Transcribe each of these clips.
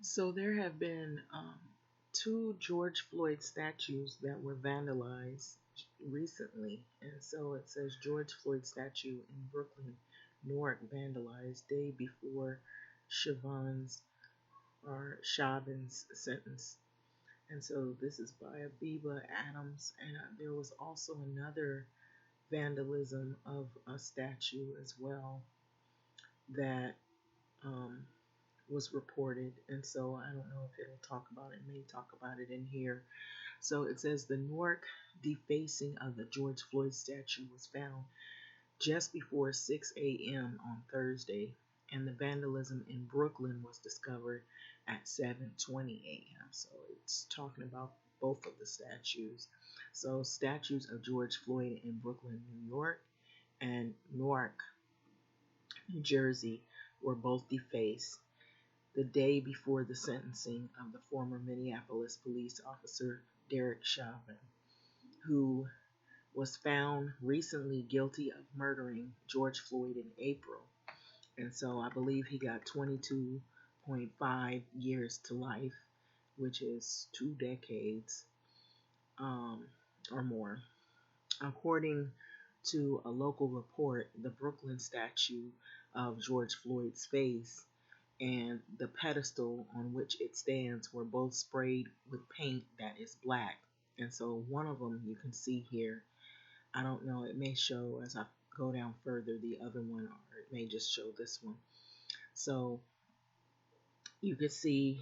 So there have been two George Floyd statues that were vandalized recently. And so it says George Floyd statue in Brooklyn, Newark vandalized day before Chauvin's Chauvin's sentence. And so this is by Biba Adams. And there was also another vandalism of a statue as well that um, was reported, and so I don't know if it'll talk about it. It may talk about it in here. So it says the Newark defacing of the George Floyd statue was found just before 6 a.m. on Thursday, and the vandalism in Brooklyn was discovered at 7:20 a.m. So it's talking about both of the statues. So statues of George Floyd in Brooklyn, New York, and Newark, New Jersey, were both defaced the day before the sentencing of the former Minneapolis police officer Derek Chauvin, who was found recently guilty of murdering George Floyd in April. And so I believe he got 22.5 years to life, which is 2 decades or more. According to a local report, the Brooklyn statue of George Floyd's face and the pedestal on which it stands were both sprayed with paint that is black. And so one of them you can see here. I don't know, it may show as I go down further the other one, or it may just show this one. So you can see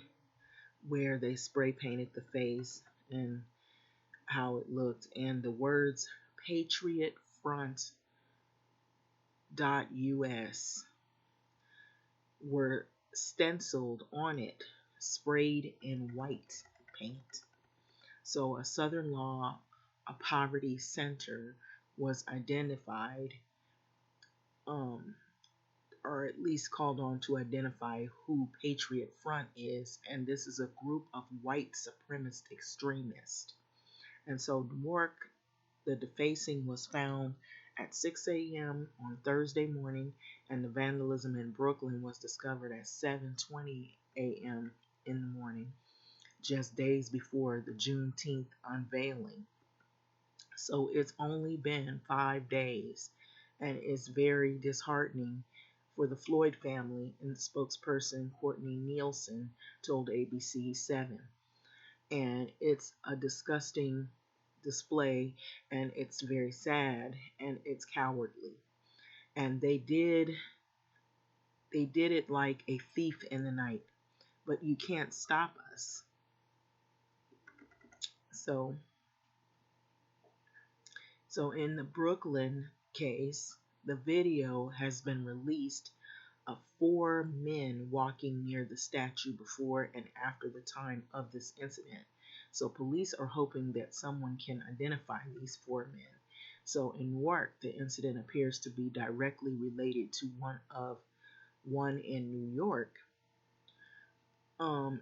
where they spray painted the face and how it looked, and the words Patriot Front .us were stenciled on it, sprayed in white paint. So a Southern Law, a poverty center, was identified, or at least called on to identify who Patriot Front is, and this is a group of white supremacist extremists. And so Newark, the defacing was found at 6 a.m. on Thursday morning, and the vandalism in Brooklyn was discovered at 7:20 a.m. in the morning, just days before the Juneteenth unveiling. So it's only been 5 days, and it's very disheartening for the Floyd family, and the spokesperson Courtney Nielsen told ABC 7. And it's a disgusting display, and it's very sad, and it's cowardly. And they did it like a thief in the night, but you can't stop us. So in the Brooklyn case, the video has been released of four men walking near the statue before and after the time of this incident. So police are hoping that someone can identify these four men. So in Newark, the incident appears to be directly related to one in New York,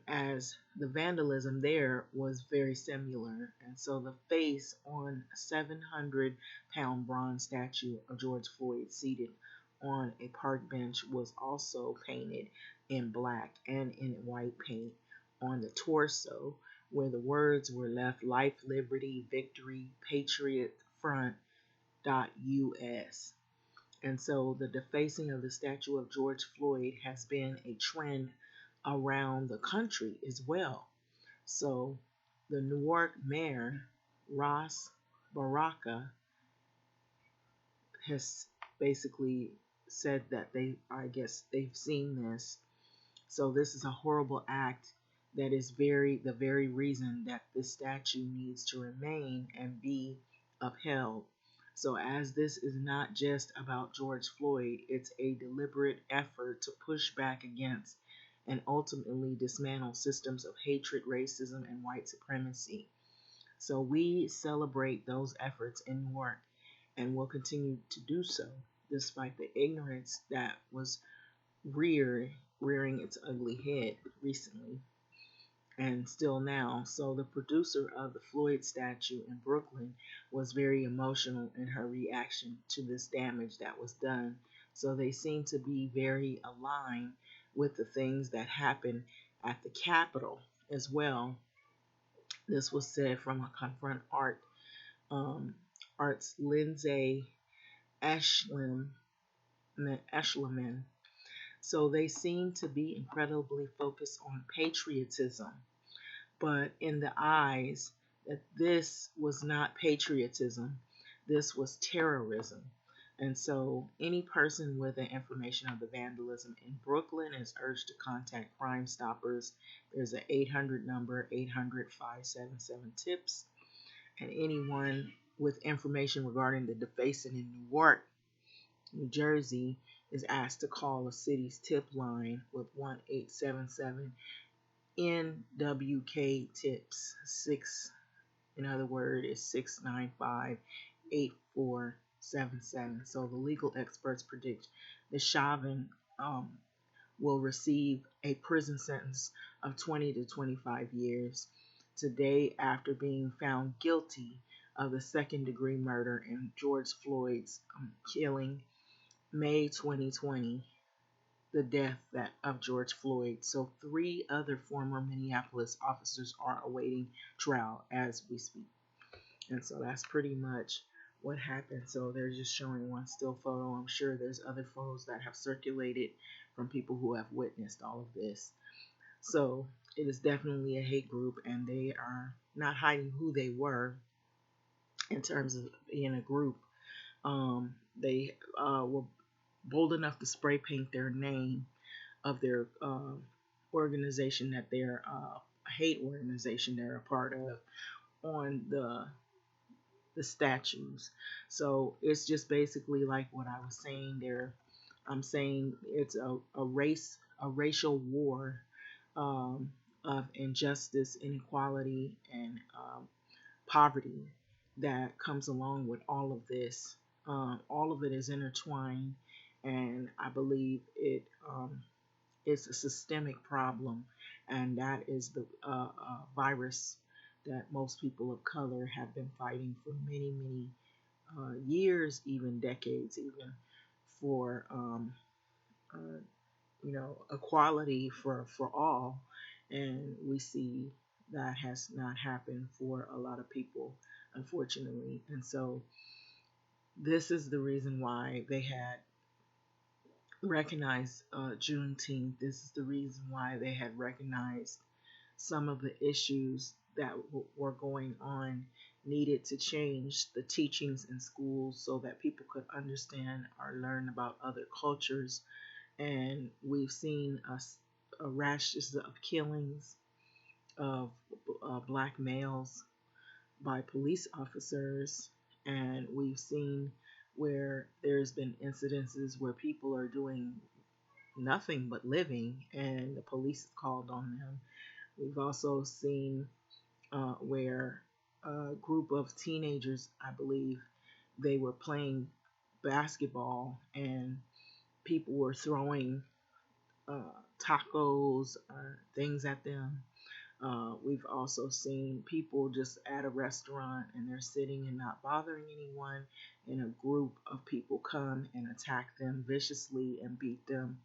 as the vandalism there was very similar. And so the face on a 700-pound bronze statue of George Floyd seated on a park bench was also painted in black and in white paint on the torso, where the words were left Life, Liberty, Victory, Patriot Front .us. And so the defacing of the statue of George Floyd has been a trend around the country as well. So the Newark mayor, Ross Baraka, has basically said that I guess they've seen this. So this is a horrible act that is the very reason that this statue needs to remain and be upheld. So as this is not just about George Floyd, it's a deliberate effort to push back against and ultimately dismantle systems of hatred, racism, and white supremacy. So we celebrate those efforts in Newark and will continue to do so, despite the ignorance that was rearing its ugly head recently and still now. So the producer of the Floyd statue in Brooklyn was very emotional in her reaction to this damage that was done. So they seem to be very aligned with the things that happened at the Capitol as well. This was said from a Confront um, Arts Lindsay Ashlim, Eshelman. So they seem to be incredibly focused on patriotism, but in the eyes that this was not patriotism, this was terrorism. And so any person with the information of the vandalism in Brooklyn is urged to contact Crime Stoppers. There's an 800 number, 800-577-TIPS. And anyone with information regarding the defacing in Newark, New Jersey, is asked to call the city's tip line with 1-877 NWK tips. 6, in other words, is 695-8477. So the legal experts predict that Chauvin will receive a prison sentence of 20 to 25 years today after being found guilty of the second degree murder in George Floyd's killing May 2020, the death of George Floyd. So 3 other former Minneapolis officers are awaiting trial as we speak. And so that's pretty much what happened. So they're just showing one still photo. I'm sure there's other photos that have circulated from people who have witnessed all of this. So it is definitely a hate group, and they are not hiding who they were in terms of being a group. They were bold enough to spray paint their name of their organization that they're hate organization they're a part of on the statues. So it's just basically like what I was saying there. I'm saying it's a racial war of injustice, inequality, and poverty that comes along with all of this. All of it is intertwined, and I believe it's a systemic problem, and that is the virus that most people of color have been fighting for many, many years, even decades, even for uh, equality for all, and we see that has not happened for a lot of people, unfortunately. And so this is the reason why they had recognized Juneteenth. This is the reason why they had recognized some of the issues that were going on needed to change the teachings in schools so that people could understand or learn about other cultures. And we've seen a rashes of killings of black males by police officers, and we've seen where there's been incidences where people are doing nothing but living and the police is called on them. We've also seen where a group of teenagers, I believe, they were playing basketball and people were throwing tacos or things at them. We've also seen people just at a restaurant and they're sitting and not bothering anyone, and a group of people come and attack them viciously and beat them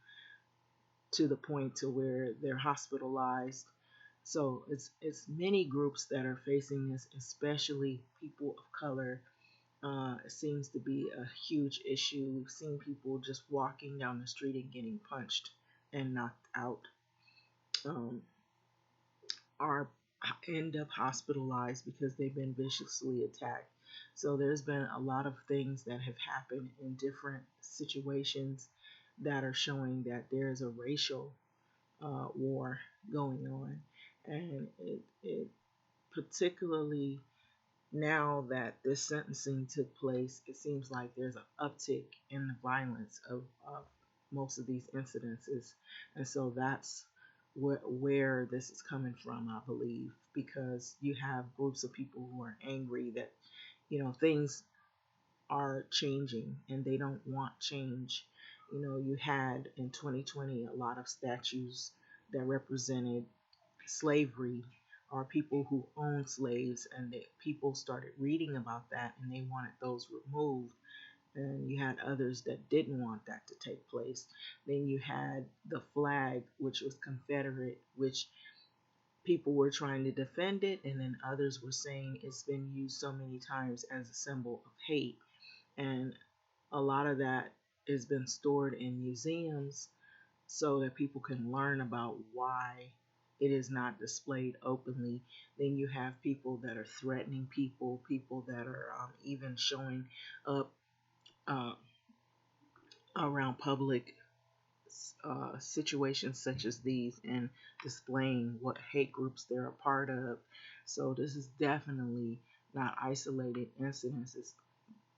to the point to where they're hospitalized. So it's many groups that are facing this, especially people of color. It seems to be a huge issue. We've seen people just walking down the street and getting punched and knocked out, um, or end up hospitalized because they've been viciously attacked. So there's been a lot of things that have happened in different situations that are showing that there's a racial war going on, and it particularly now that this sentencing took place, it seems like there's an uptick in the violence of most of these incidences, and so that's where this is coming from, I believe, because you have groups of people who are angry that things are changing and they don't want change. You had in 2020 a lot of statues that represented slavery or people who owned slaves, and that people started reading about that and they wanted those removed. and you had others that didn't want that to take place. Then you had the flag, which was Confederate, which people were trying to defend it, and then others were saying it's been used so many times as a symbol of hate. And a lot of that has been stored in museums so that people can learn about why it is not displayed openly. Then you have people that are threatening people, people that are even showing up uh, around public situations such as these and displaying what hate groups they're a part of. So this is definitely not isolated incidents. It's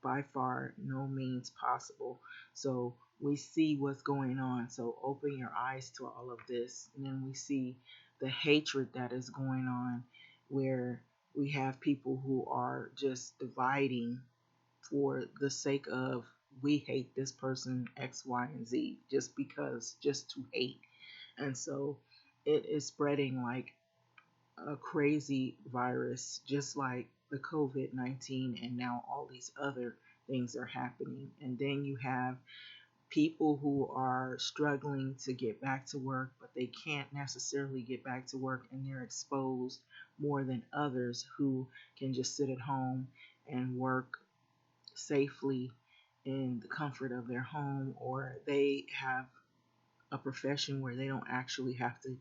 by far no means possible. So we see what's going on. So open your eyes to all of this. And then we see the hatred that is going on, where we have people who are just dividing for the sake of we hate this person X, Y, and Z just because, just to hate. And so it is spreading like a crazy virus, just like the COVID-19, and now all these other things are happening. And then you have people who are struggling to get back to work, but they can't necessarily get back to work, and they're exposed more than others who can just sit at home and work safely in the comfort of their home, or they have a profession where they don't actually have to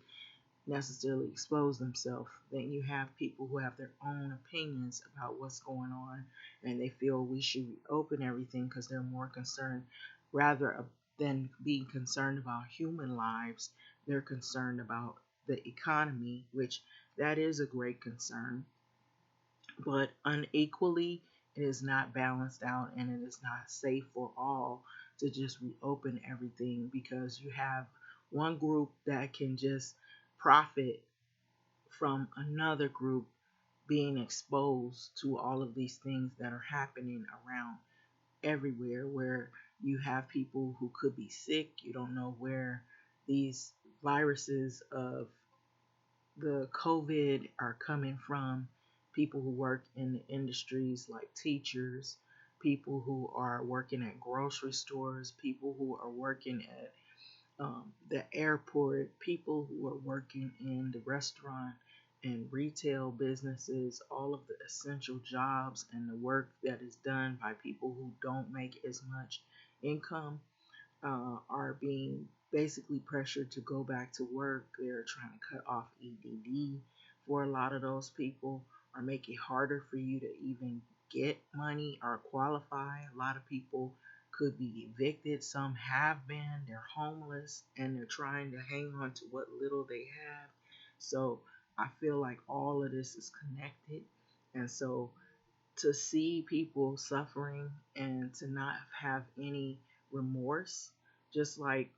necessarily expose themselves. Then you have people who have their own opinions about what's going on, and they feel we should open everything because they're more concerned, rather than being concerned about human lives, they're concerned about the economy, which that is a great concern, but unequally it is not balanced out, and it is not safe for all to just reopen everything, because you have one group that can just profit from another group being exposed to all of these things that are happening around everywhere, where you have people who could be sick. You don't know where these viruses of the COVID are coming from. People who work in the industries like teachers, people who are working at grocery stores, people who are working at the airport, people who are working in the restaurant and retail businesses, all of the essential jobs and the work that is done by people who don't make as much income are being basically pressured to go back to work. They're trying to cut off EDD for a lot of those people, or make it harder for you to even get money or qualify. A lot of people could be evicted. Some have been. They're homeless and they're trying to hang on to what little they have. So I feel like all of this is connected. And so to see people suffering and to not have any remorse, just like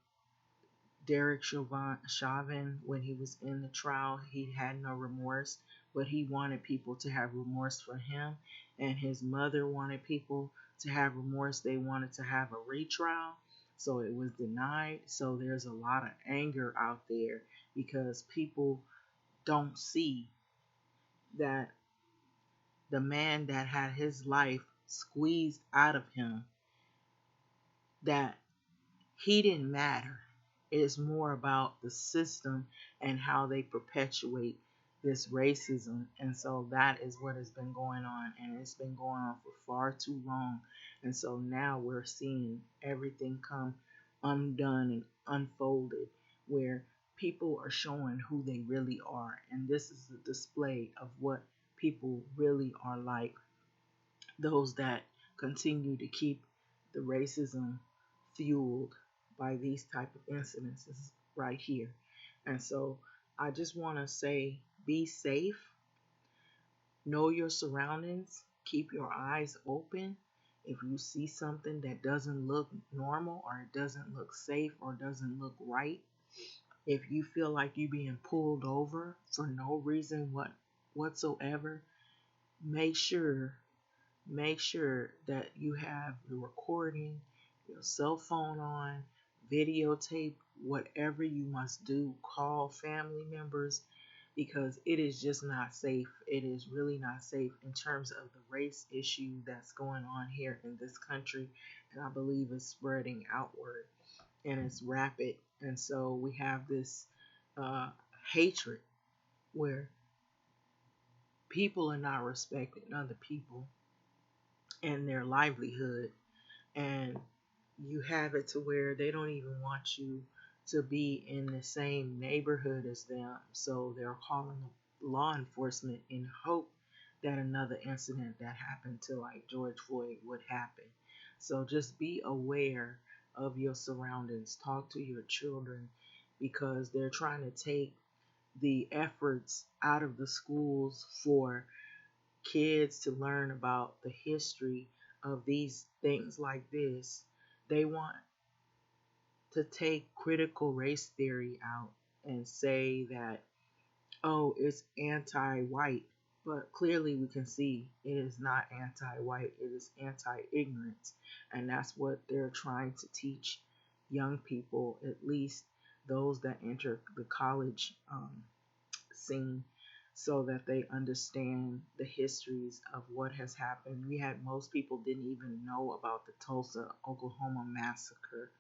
Derek Chauvin, when he was in the trial, he had no remorse, but he wanted people to have remorse for him, and his mother wanted people to have remorse. They wanted to have a retrial, so it was denied. So there's a lot of anger out there because people don't see that the man that had his life squeezed out of him, that he didn't matter. It's more about the system and how they perpetuate this racism. And so that is what has been going on, and it's been going on for far too long. And so now we're seeing everything come undone and unfolded, where people are showing who they really are. And this is a display of what people really are like, those that continue to keep the racism fueled by these type of incidences right here. And so I just want to say, be safe, know your surroundings, keep your eyes open. If you see something that doesn't look normal, or it doesn't look safe, or doesn't look right, if you feel like you're being pulled over for no reason whatsoever, make sure make sure that you have the recording, your cell phone on, videotape, whatever you must do. Call family members, because it is just not safe. It is really not safe in terms of the race issue that's going on here in this country. And I believe it's spreading outward and it's rapid. And so we have this uh, hatred where people are not respecting other people and their livelihood. And you have it to where they don't even want you to be in the same neighborhood as them. So they're calling law enforcement in hope that another incident that happened to like George Floyd would happen. So just be aware of your surroundings. Talk to your children because they're trying to take the efforts out of the schools for kids to learn about the history of these things like this. They want to take critical race theory out and say that, oh, it's anti white. But clearly, we can see it is not anti white, it is anti ignorance. And that's what they're trying to teach young people, at least those that enter the college scene, so that they understand the histories of what has happened. We had most people didn't even know about the Tulsa, Oklahoma massacre.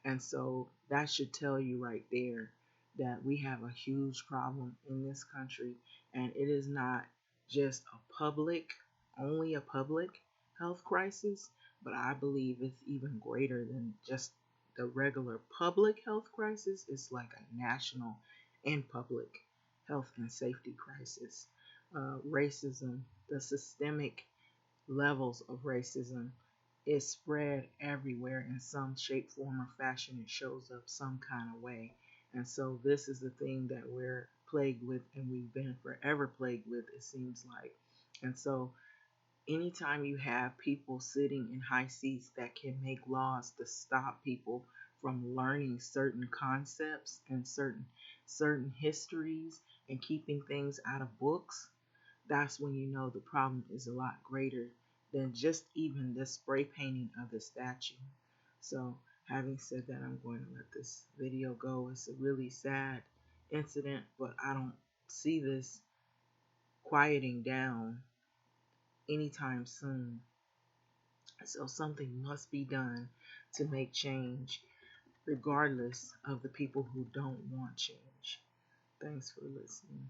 And so that should tell you right there that we have a huge problem in this country. And it is not just only a public health crisis, but I believe it's even greater than just the regular public health crisis. It's like a national and public health and safety crisis. Racism, the systemic levels of racism is spread everywhere in some shape, form, or fashion. It shows up some kind of way. And so this is the thing that we're plagued with and we've been forever plagued with, it seems like. And so anytime you have people sitting in high seats that can make laws to stop people from learning certain concepts and certain histories and keeping things out of books, that's when you know the problem is a lot greater than just even the spray painting of the statue. So, having said that, I'm going to let this video go. It's a really sad incident, but I don't see this quieting down anytime soon. So, something must be done to make change, regardless of the people who don't want change. Thanks for listening.